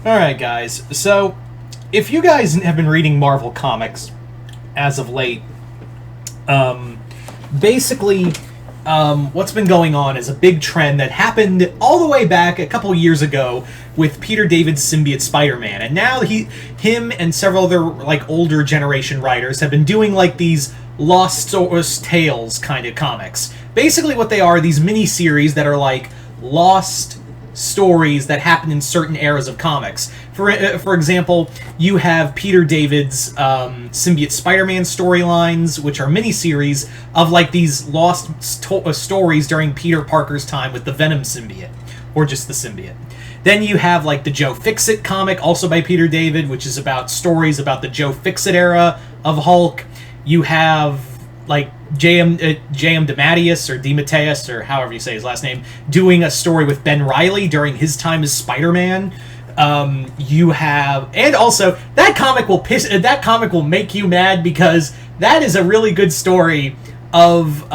Alright, guys. So, if you guys have been reading Marvel Comics as of late, um, basically, what's been going on is a big trend that happened all the way back a couple years ago with Peter David's symbiote Spider-Man, and now him and several other like older generation writers have been doing like these Lost Tales kind of comics. Basically, what they are these mini-series that are like lost stories that happen in certain eras of comics. For example, you have Peter David's symbiote Spider-Man storylines, which are miniseries of like these lost stories during Peter Parker's time with the Venom symbiote, or just the symbiote. Then you have like the Joe Fixit comic, also by Peter David, which is about stories about the Joe Fixit era of Hulk. You have like J.M. DeMatteis or DeMatteis or however you say his last name, doing a story with Ben Reilly during his time as Spider-Man. You have, and also that comic will make you mad because that is a really good story of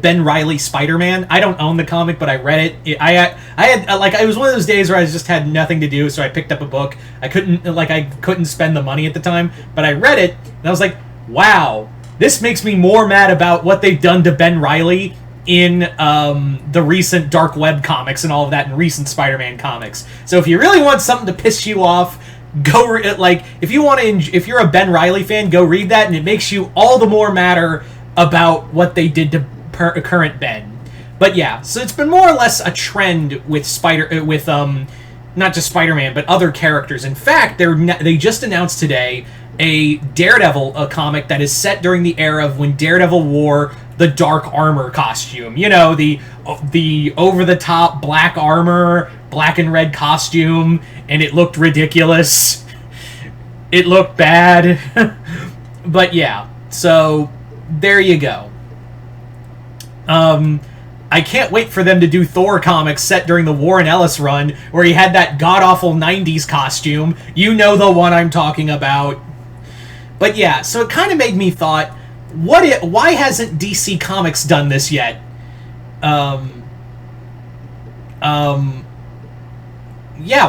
Ben Reilly Spider-Man. I don't own the comic, but I read it. I had like it was one of those days where I just had nothing to do, so I picked up a book. I couldn't spend the money at the time, but I read it and I was like, wow. This makes me more mad about what they've done to Ben Reilly in the recent Dark Web comics and all of that in recent Spider-Man comics. So if you really want something to piss you off, go if you're a Ben Reilly fan, go read that, and it makes you all the more madder about what they did to current Ben. But yeah, so it's been more or less a trend with not just Spider-Man, but other characters. In fact, they just announced today a Daredevil comic that is set during the era of when Daredevil wore the dark armor costume. You know, the over-the-top black armor, black and red costume, and it looked ridiculous. It looked bad. But yeah, so there you go. I can't wait for them to do Thor comics set during the Warren Ellis run, where he had that god-awful 90s costume. You know the one I'm talking about. But yeah, so it kind of made me thought, why hasn't DC Comics done this yet? Yeah,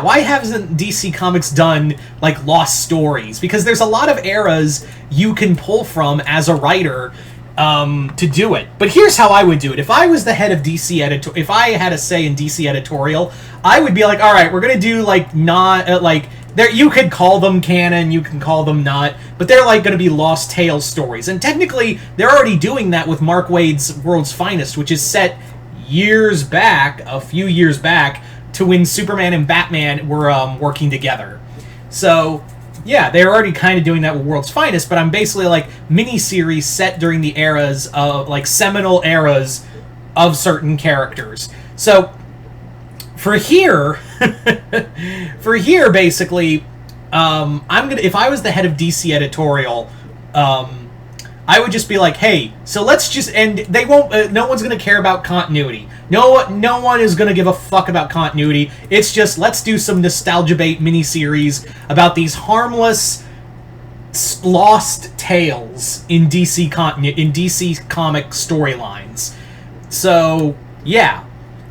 why hasn't DC Comics done, like, lost stories? Because there's a lot of eras you can pull from as a writer to do it. But here's how I would do it. If I was the head of DC if I had a say in DC editorial, I would be like, all right, we're gonna do like you could call them canon, you can call them not, but they're like going to be Lost Tales stories. And technically, they're already doing that with Mark Waid's World's Finest, which is set a few years back, to when Superman and Batman were working together. So, yeah, they're already kind of doing that with World's Finest, but I'm basically like mini-series set during the eras of, like, seminal eras of certain characters. So, for here, basically, if I was the head of DC editorial, I would just be like, hey, so let's just, and they won't, no one's gonna care about continuity. No one is gonna give a fuck about continuity. It's just, let's do some nostalgia bait miniseries about these harmless, lost tales in DC comic storylines. So, yeah.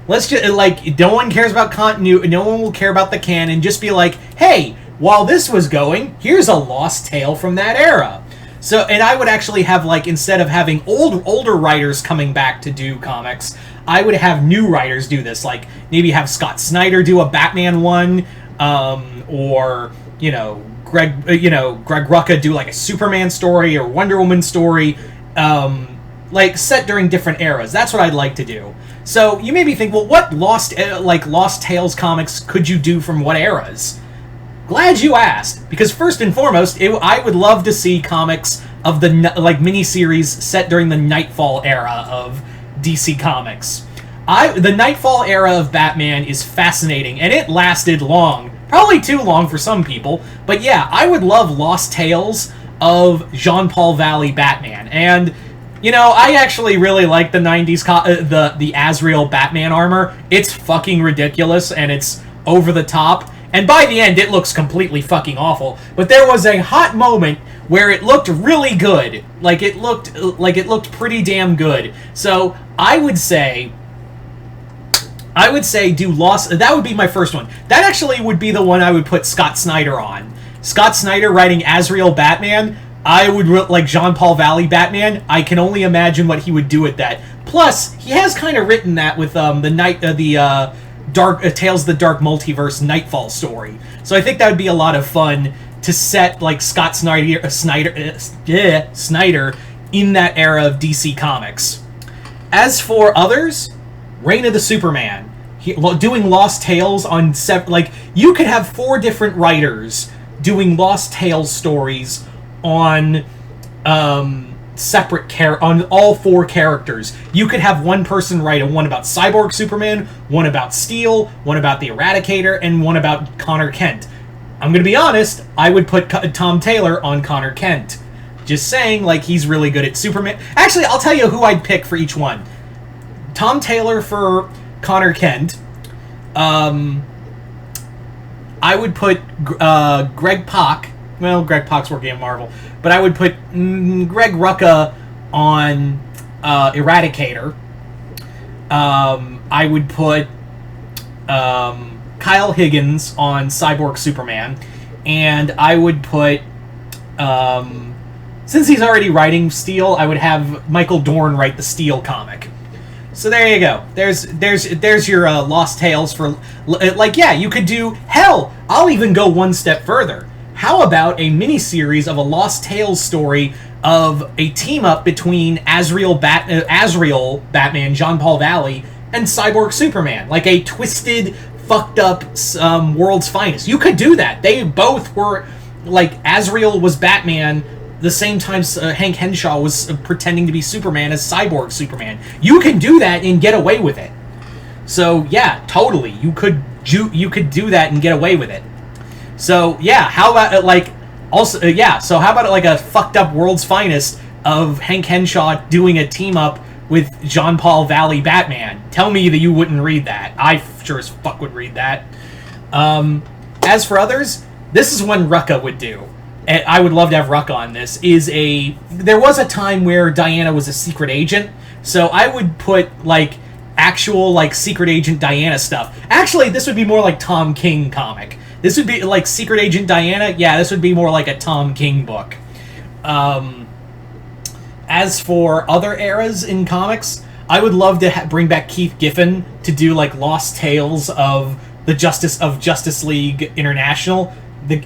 Let's just, like, no one cares about continuity, no one will care about the canon, just be like, hey, while this was going, here's a lost tale from that era. So, and I would actually have, like, instead of having older writers coming back to do comics, I would have new writers do this, like, maybe have Scott Snyder do a Batman one, or, Greg Rucka do, like, a Superman story or Wonder Woman story, like, set during different eras. That's what I'd like to do. So, you maybe think, well, what Lost Tales comics could you do from what eras? Glad you asked, because first and foremost, I would love to see comics of the, like, miniseries set during the Nightfall era of DC Comics. The Nightfall era of Batman is fascinating, and it lasted long. Probably too long for some people, but yeah, I would love Lost Tales of Jean-Paul Valley Batman, and I actually really like the 90s, the Azrael Batman armor. It's fucking ridiculous, and it's over the top. And by the end, it looks completely fucking awful. But there was a hot moment where it looked really good. It looked pretty damn good. So, I would say, I would say do Lost. That would be my first one. That actually would be the one I would put Scott Snyder on. Scott Snyder writing Azrael Batman. I would like Jean Paul Valley Batman. I can only imagine what he would do with that. Plus, he has kind of written that with the Dark Tales of the Dark Multiverse Nightfall story. So I think that would be a lot of fun to set like Scott Snyder in that era of DC Comics. As for others, Reign of the Superman, doing Lost Tales on like you could have 4 different writers doing Lost Tales stories on on all 4 characters. You could have one person write one about Cyborg Superman, one about Steel, one about the Eradicator, and one about Connor Kent. I'm gonna be honest, I would put Tom Taylor on Connor Kent. Just saying, like, he's really good at Superman. Actually, I'll tell you who I'd pick for each one. Tom Taylor for Connor Kent. I would put Greg Pak. Well, Greg Pak's working at Marvel. But I would put Greg Rucka on Eradicator. I would put Kyle Higgins on Cyborg Superman. And I would put... since he's already writing Steel, I would have Michael Dorn write the Steel comic. So there you go. There's your Lost Tales for... Like, yeah, you could do... Hell, I'll even go one step further. How about a miniseries of a Lost Tales story of a team-up between Azrael Batman, Jean Paul Valley, and Cyborg Superman? Like a twisted, fucked-up World's Finest. You could do that. They both were... Like, Azrael was Batman... the same time Hank Henshaw was pretending to be Superman as Cyborg Superman. You can do that and get away with it. So, yeah, totally. You could do that and get away with it. So, yeah, how about, so how about, like, a fucked up World's Finest of Hank Henshaw doing a team-up with Jean Paul Valley Batman? Tell me that you wouldn't read that. I sure as fuck would read that. As for others, this is one Rucka would do. And I would love to have Rucka on this. There was a time where Diana was a secret agent, so I would put, like, actual, like, secret agent Diana stuff. Actually, this would be more like Tom King comic. This would be, like, Secret Agent Diana. Yeah, this would be more like a Tom King book. As for other eras in comics, I would love to bring back Keith Giffen to do, like, Lost Tales of Justice League International.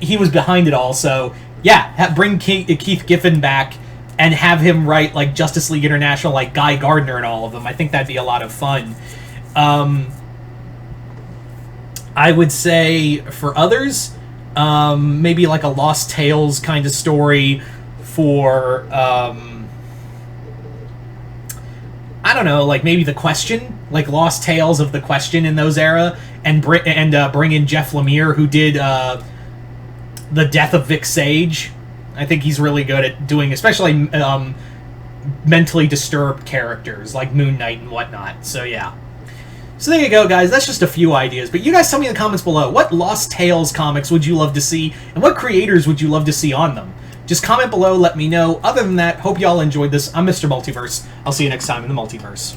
He was behind it all, so yeah, bring Keith Giffen back and have him write, like, Justice League International, like Guy Gardner and all of them. I think that'd be a lot of fun. I would say for others, maybe like a Lost Tales kind of story for, I don't know, like maybe The Question, like Lost Tales of The Question in those era, and bring in Jeff Lemire, who did The Death of Vic Sage. I think he's really good at doing, especially mentally disturbed characters like Moon Knight and whatnot. So yeah. So there you go, guys. That's just a few ideas. But you guys tell me in the comments below, what Lost Tales comics would you love to see, and what creators would you love to see on them? Just comment below, let me know. Other than that, hope you all enjoyed this. I'm Mr. Multiverse. I'll see you next time in the Multiverse.